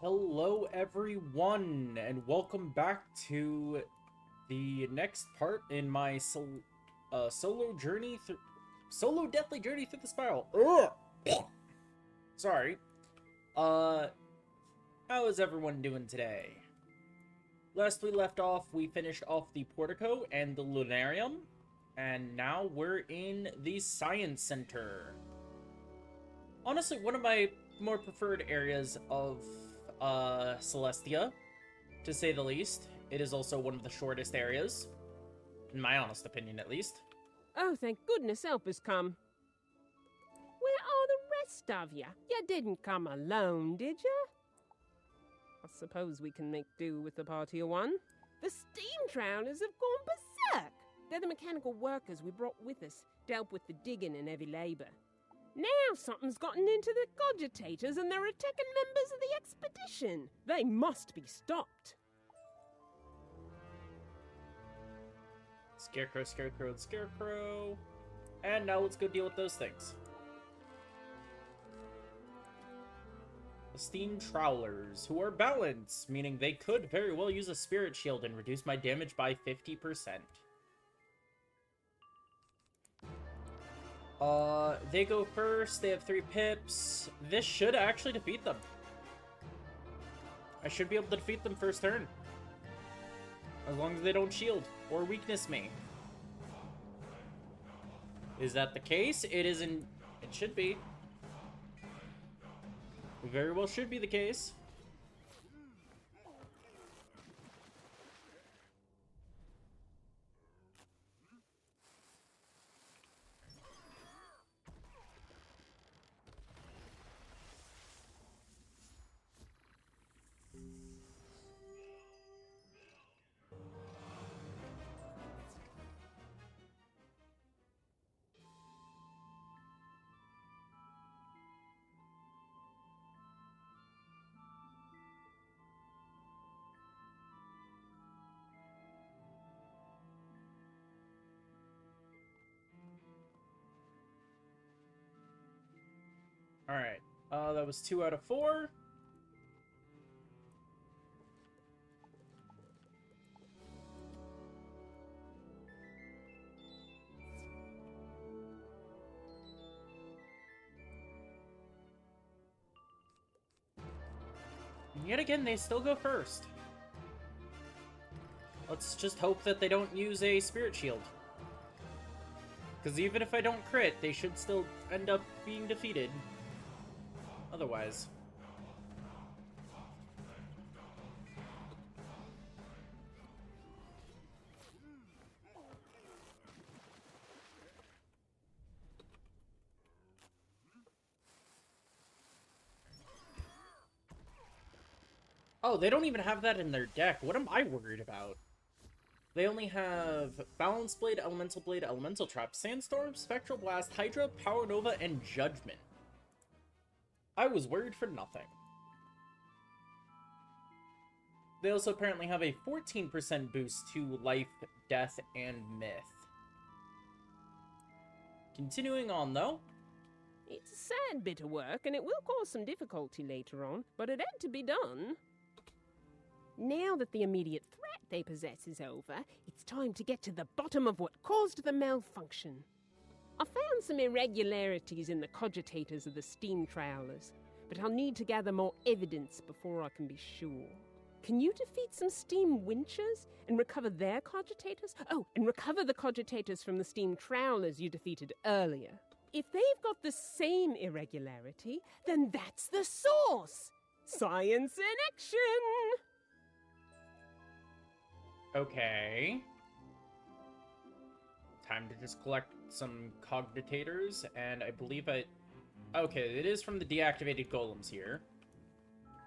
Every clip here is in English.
Hello everyone, and welcome back to the next part in my solo deathly journey through the spiral. Ugh! Sorry. Uh, how is everyone doing today? Last we left off, we finished off the Portico and the lunarium, and now we're in the Science Center. Honestly, one of my more preferred areas of Celestia, to say the least. It is also one of the shortest areas, in my honest opinion, at least. Oh, thank goodness help has come. Where are the rest of you? You didn't come alone, did you? I suppose we can make do with the party of one. The steam drowners have gone berserk. They're the mechanical workers we brought with us to help with the digging and heavy labour. Now something's gotten into the cogitators and they're attacking members of the expedition. They must be stopped. Scarecrow, Scarecrow, and Scarecrow. And now let's go deal with those things. The Steam Trawlers, who are balanced, meaning they could very well use a Spirit Shield and reduce my damage by 50%. They go first. They have 3 pips. This should actually defeat them. I should be able to defeat them first turn. As long as they don't shield or weakness me. Is that the case? It isn't. It should be. It very well should be the case. Alright. That was 2 out of 4. And yet again, they still go first. Let's just hope that they don't use a Spirit Shield. Because even if I don't crit, they should still end up being defeated. Otherwise. Oh, they don't even have that in their deck. What am I worried about? They only have Balance Blade, Elemental Trap, Sandstorm, Spectral Blast, Hydra, Power Nova, and Judgment. I was worried for nothing. They also apparently have a 14% boost to Life, Death, and Myth. Continuing on, though. It's a sad bit of work, and it will cause some difficulty later on, but it had to be done. Now that the immediate threat they possess is over, it's time to get to the bottom of what caused the malfunction. I found some irregularities in the cogitators of the steam trawlers, but I'll need to gather more evidence before I can be sure. Can you defeat some steam winchers and recover their cogitators? Oh, and recover the cogitators from the steam trawlers you defeated earlier. If they've got the same irregularity, then that's the source! Science in action! Okay. Time to just collect some cognitators, and I believe okay, it is from the deactivated golems here.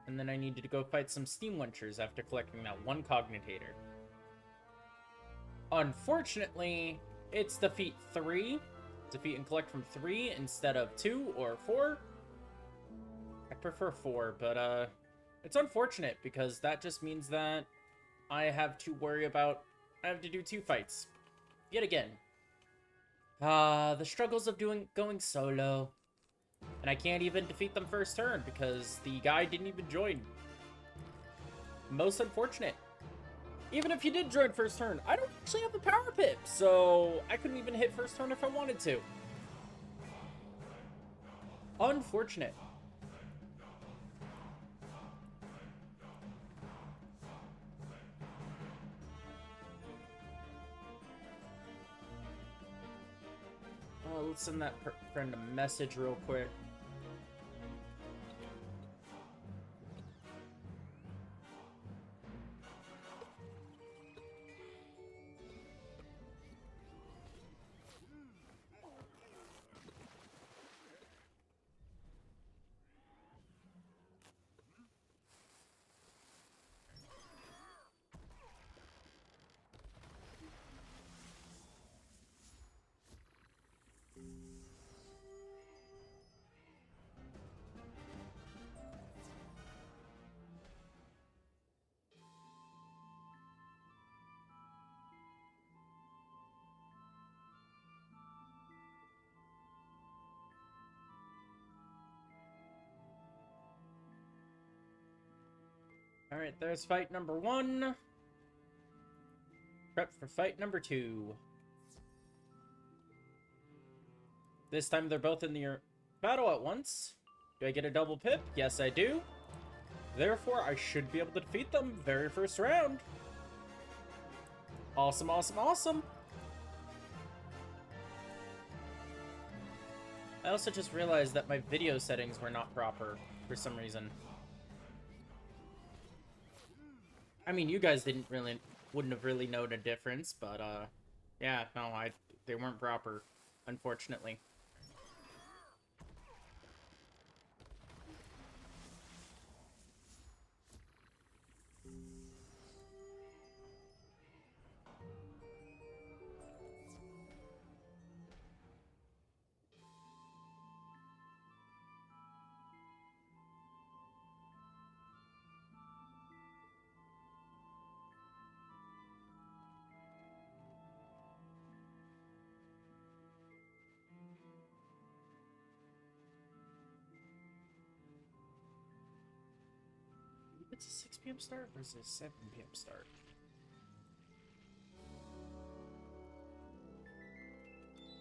And then I needed to go fight some steam winchers after collecting that 1 cognitator. Unfortunately, it's defeat 3. Defeat and collect from 3 instead of 2 or 4. I prefer 4, but it's unfortunate because that just means that I have to worry about... I have to do 2 fights. Yet again. The struggles of going solo. And I can't even defeat them first turn because the guy didn't even join. Most unfortunate. Even if you did join first turn, I don't actually have a power pip, so I couldn't even hit first turn if I wanted to. Unfortunate. Let's send that friend a message real quick. Alright, there's fight number 1. Prep for fight number 2. This time they're both in the battle at once. Do I get a double pip? Yes, I do. Therefore, I should be able to defeat them very first round. Awesome, awesome, awesome. I also just realized that my video settings were not proper for some reason. I mean, you guys wouldn't have really known a difference, but, yeah, no, they weren't proper, unfortunately. It's a 6 p.m. start versus 7 p.m. start.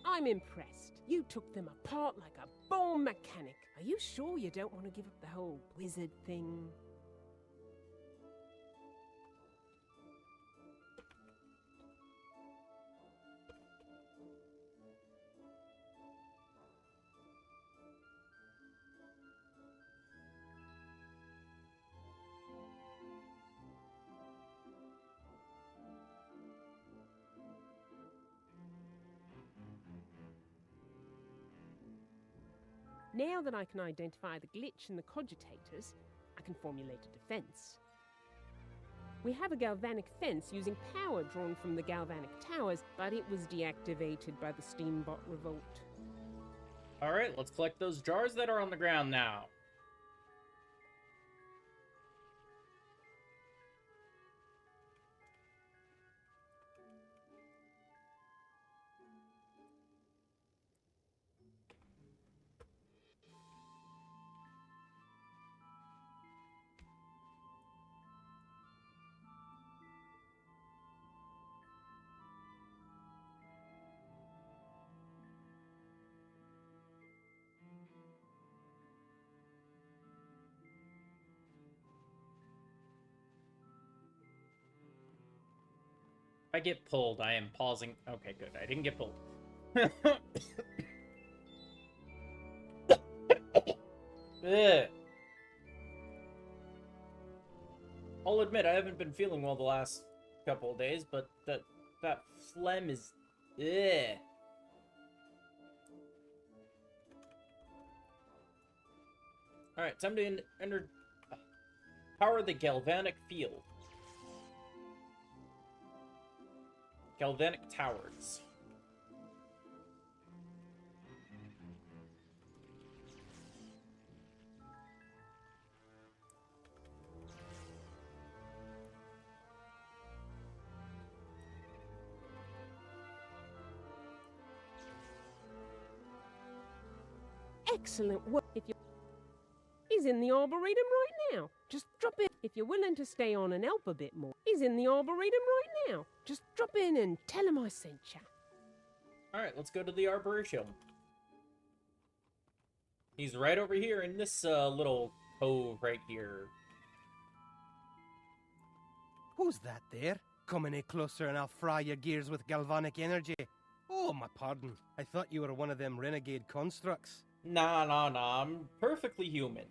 I'm impressed. You took them apart like a born mechanic. Are you sure you don't want to give up the whole wizard thing? Now that I can identify the glitch in the cogitators, I can formulate a defense. We have a galvanic fence using power drawn from the galvanic towers, but it was deactivated by the Steambot revolt. Alright, let's collect those jars that are on the ground now. If I get pulled, I am pausing. Okay, good. I didn't get pulled. Ugh. I'll admit, I haven't been feeling well the last couple of days, but that phlegm is... Ugh. Alright, time to enter... Power the galvanic field. Galvanic towers. Excellent work. If you... He's in the Arboretum right now. Just drop in if you're willing to stay on and help a bit more. He's in the Arboretum right now. Just drop in and tell him I sent ya. Alright, let's go to the Arboretum. He's right over here in this little cove right here. Who's that there? Come any closer and I'll fry your gears with galvanic energy. Oh, my pardon. I thought you were one of them renegade constructs. Nah, I'm perfectly human.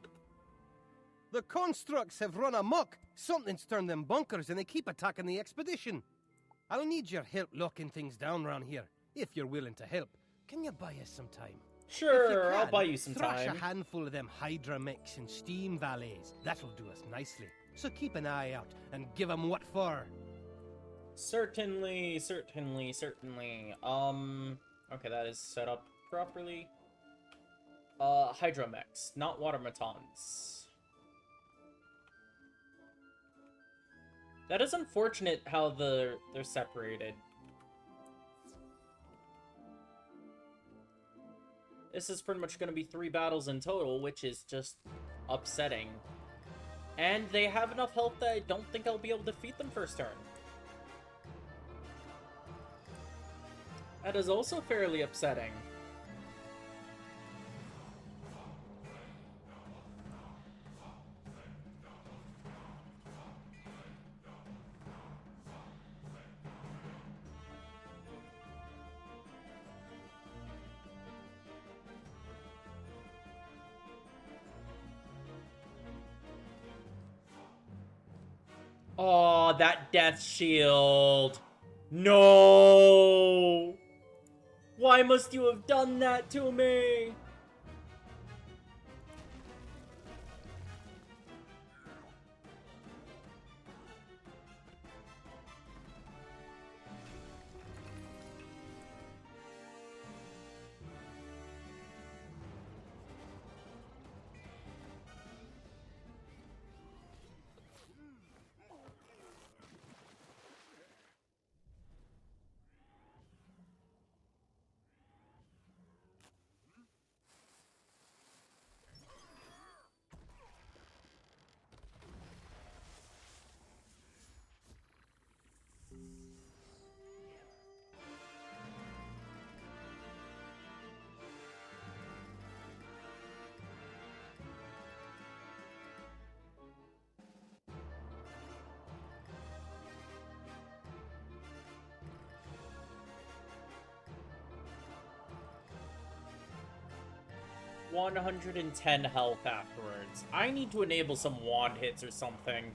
The constructs have run amok. Something's turned them bunkers and they keep attacking the expedition. I'll need your help locking things down around here, if you're willing to help. Can you buy us some time? Sure, I'll buy you some thrash time. a handful of them Hydra mix and steam valets. That'll do us nicely. So keep an eye out and give 'em what for. Certainly. Okay, that is set up properly. Hydromex, not Watermatons. That is unfortunate how they're separated. This is pretty much going to be 3 battles in total, which is just upsetting. And they have enough health that I don't think I'll be able to defeat them first turn. That is also fairly upsetting. Oh, that death shield. No! Why must you have done that to me? $110 health afterwards. I need to enable some wand hits or something.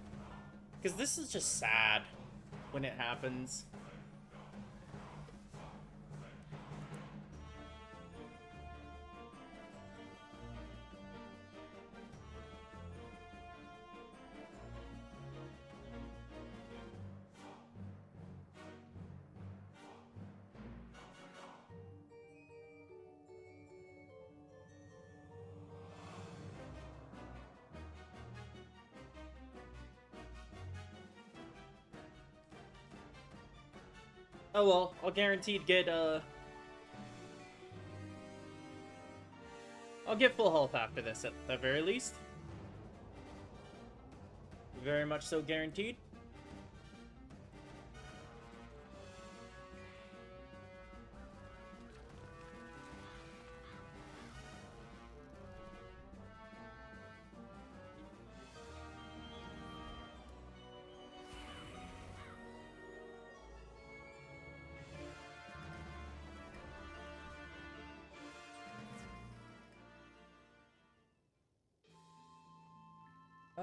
Because this is just sad when it happens. Oh well, I'll guaranteed get, I'll get full health after this, at the very least. Very much so guaranteed.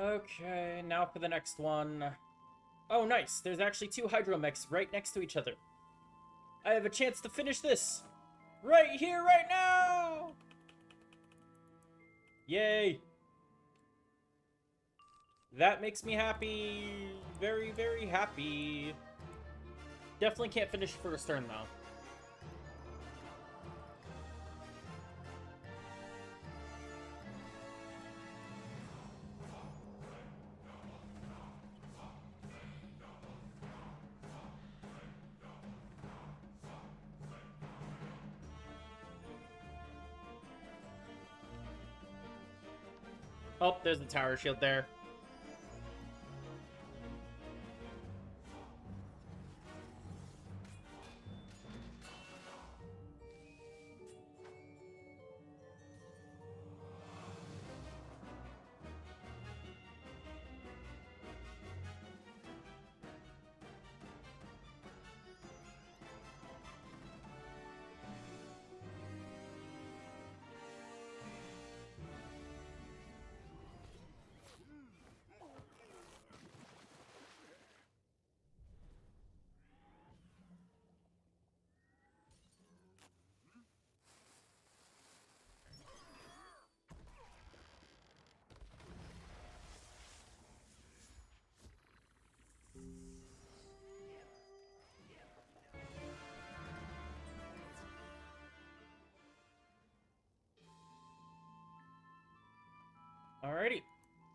Okay, now for the next one. Oh, nice. There's actually 2 hydromechs right next to each other. I have a chance to finish this. Right here, right now! Yay. That makes me happy. Very, very happy. Definitely can't finish first turn, though. Oh, there's the tower shield there. Alrighty.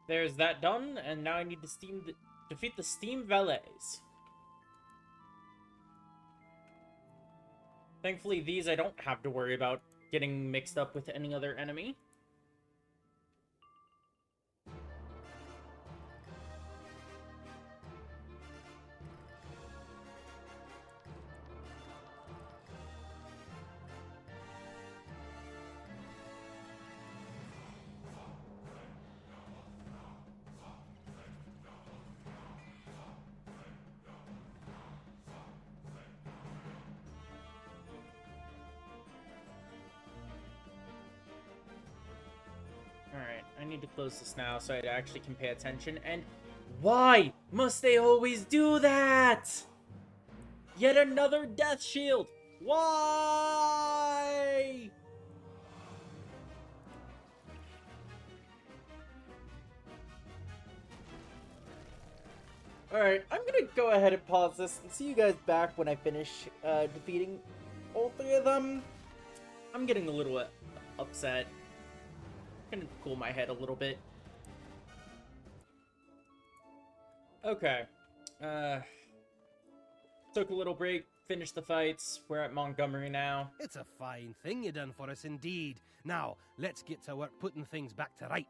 There's that done, and now I need to defeat the steam valets. Thankfully, these I don't have to worry about getting mixed up with any other enemy. Alright, I need to close this now so I actually can pay attention. And why must they always do that? Yet another death shield. Why? Alright, I'm gonna go ahead and pause this and see you guys back when I finish defeating all three of them. I'm getting a little upset. Gonna cool my head a little bit. Okay. Took a little break, finished the fights. We're at Montgomery now. It's a fine thing you done for us indeed. Now, let's get to work putting things back to right.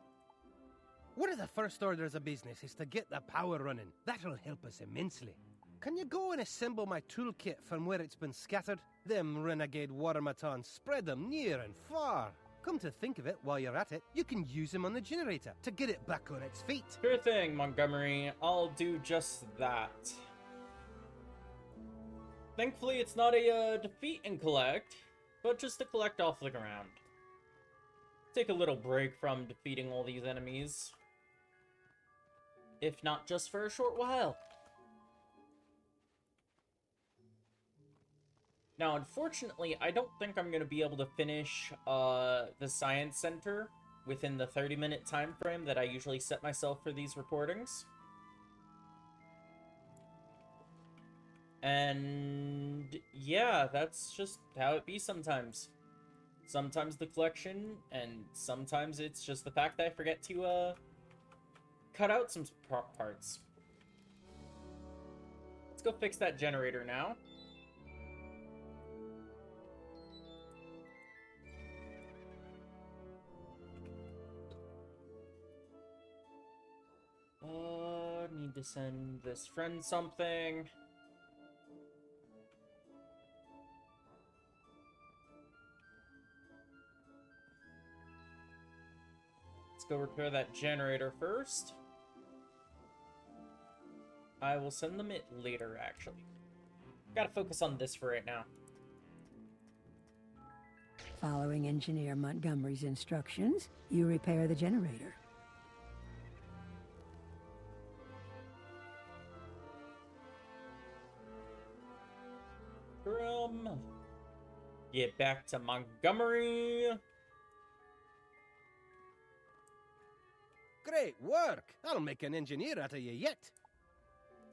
One of the first orders of business is to get the power running. That'll help us immensely. Can you go and assemble my toolkit from where it's been scattered? Them renegade automatons, spread them near and far. Come to think of it, while you're at it, you can use them on the generator to get it back on its feet. Sure thing, Montgomery. I'll do just that. Thankfully, it's not a defeat and collect, but just to collect off the ground. Take a little break from defeating all these enemies. If not just for a short while. Now, unfortunately, I don't think I'm going to be able to finish the Science Center within the 30-minute time frame that I usually set myself for these recordings. And yeah, that's just how it be sometimes. Sometimes the collection, and sometimes it's just the fact that I forget to cut out some parts. Let's go fix that generator now. Need to send this friend something. Let's go repair that generator first. I will send them it later, actually. Gotta focus on this for right now. Following Engineer Montgomery's instructions, you repair the generator. Get back to Montgomery. Great work! I'll make an engineer out of you yet.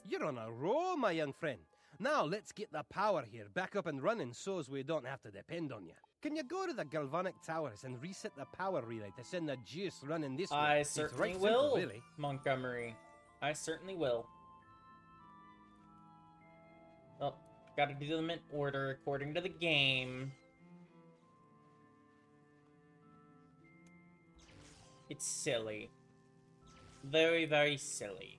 You're on a roll, my young friend. Now let's get the power here back up and running so's we don't have to depend on you. Can you go to the galvanic towers and reset the power relay to send the juice running this way? I certainly right will, simple, really. Montgomery. I certainly will. Oh, gotta do them in order according to the game. It's silly. Very, very silly.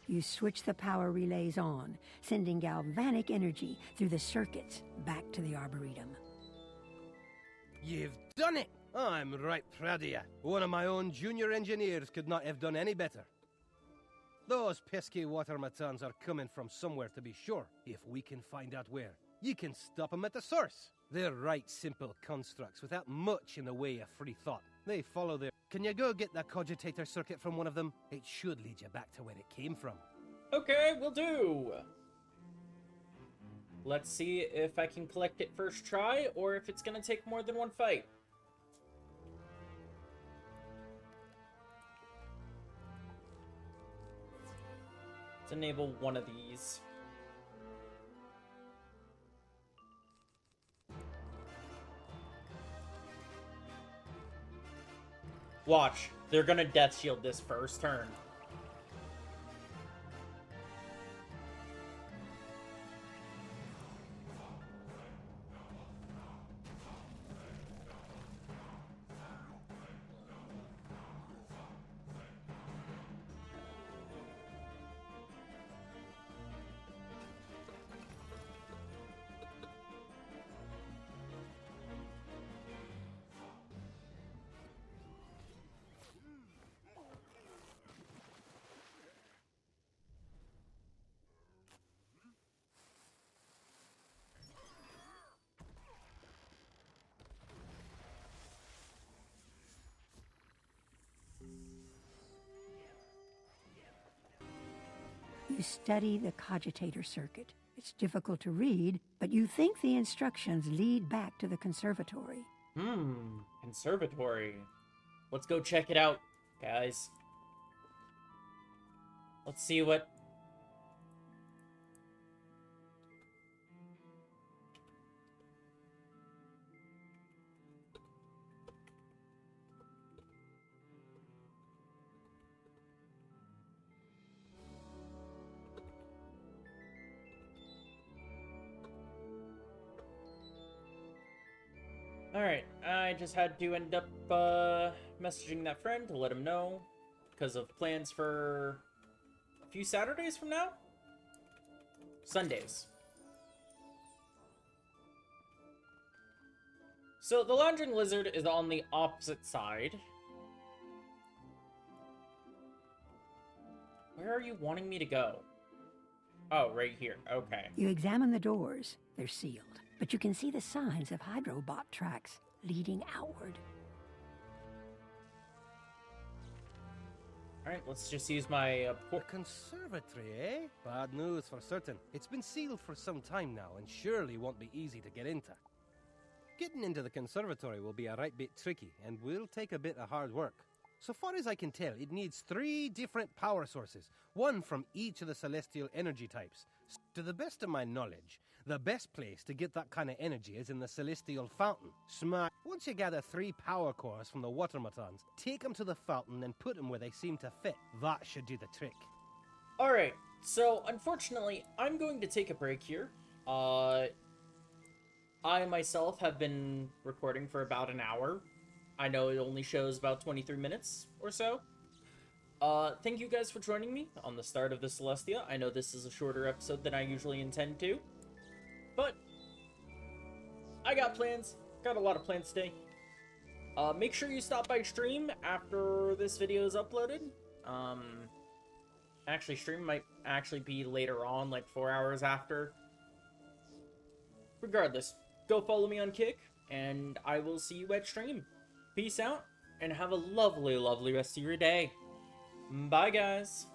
You switch the power relays on, sending galvanic energy through the circuits back to the Arboretum. You've done it! I'm right proud of you. One of my own junior engineers could not have done any better. Those pesky automatons are coming from somewhere, to be sure. If we can find out where, you can stop them at the source. They're right simple constructs without much in the way of free thought. They follow their... Can you go get the cogitator circuit from one of them? It should lead you back to where it came from. Okay, will do. Let's see if I can collect it first try, or if it's gonna take more than one fight. Let's enable one of these. Watch. They're gonna Death Shield this first turn. You study the cogitator circuit. It's difficult to read, but you think the instructions lead back to the conservatory. Conservatory. Let's go check it out, guys. Let's see what... Alright, I just had to end up messaging that friend to let him know because of plans for a few Saturdays from now? Sundays. So the Lounging Lizard is on the opposite side. Where are you wanting me to go? Oh, right here. Okay. You examine the doors. They're sealed, but you can see the signs of hydrobot tracks leading outward. Alright, let's just use my... A conservatory, eh? Bad news for certain. It's been sealed for some time now, and surely won't be easy to get into. Getting into the conservatory will be a right bit tricky, and will take a bit of hard work. So far as I can tell, it needs 3 different power sources, one from each of the celestial energy types. To the best of my knowledge, the best place to get that kind of energy is in the celestial fountain. Once you gather 3 power cores from the watermatons, take them to the fountain and put them where they seem to fit. That should do the trick. Alright, so unfortunately, I'm going to take a break here. I myself have been recording for about an hour. I know it only shows about 23 minutes or so. Thank you guys for joining me on the start of the Celestia. I know this is a shorter episode than I usually intend to, but I got plans. Got a lot of plans today. Make sure you stop by stream after this video is uploaded. Actually, stream might actually be later on, like 4 hours after. Regardless, go follow me on Kick, and I will see you at stream. Peace out, and have a lovely, lovely rest of your day. Bye, guys.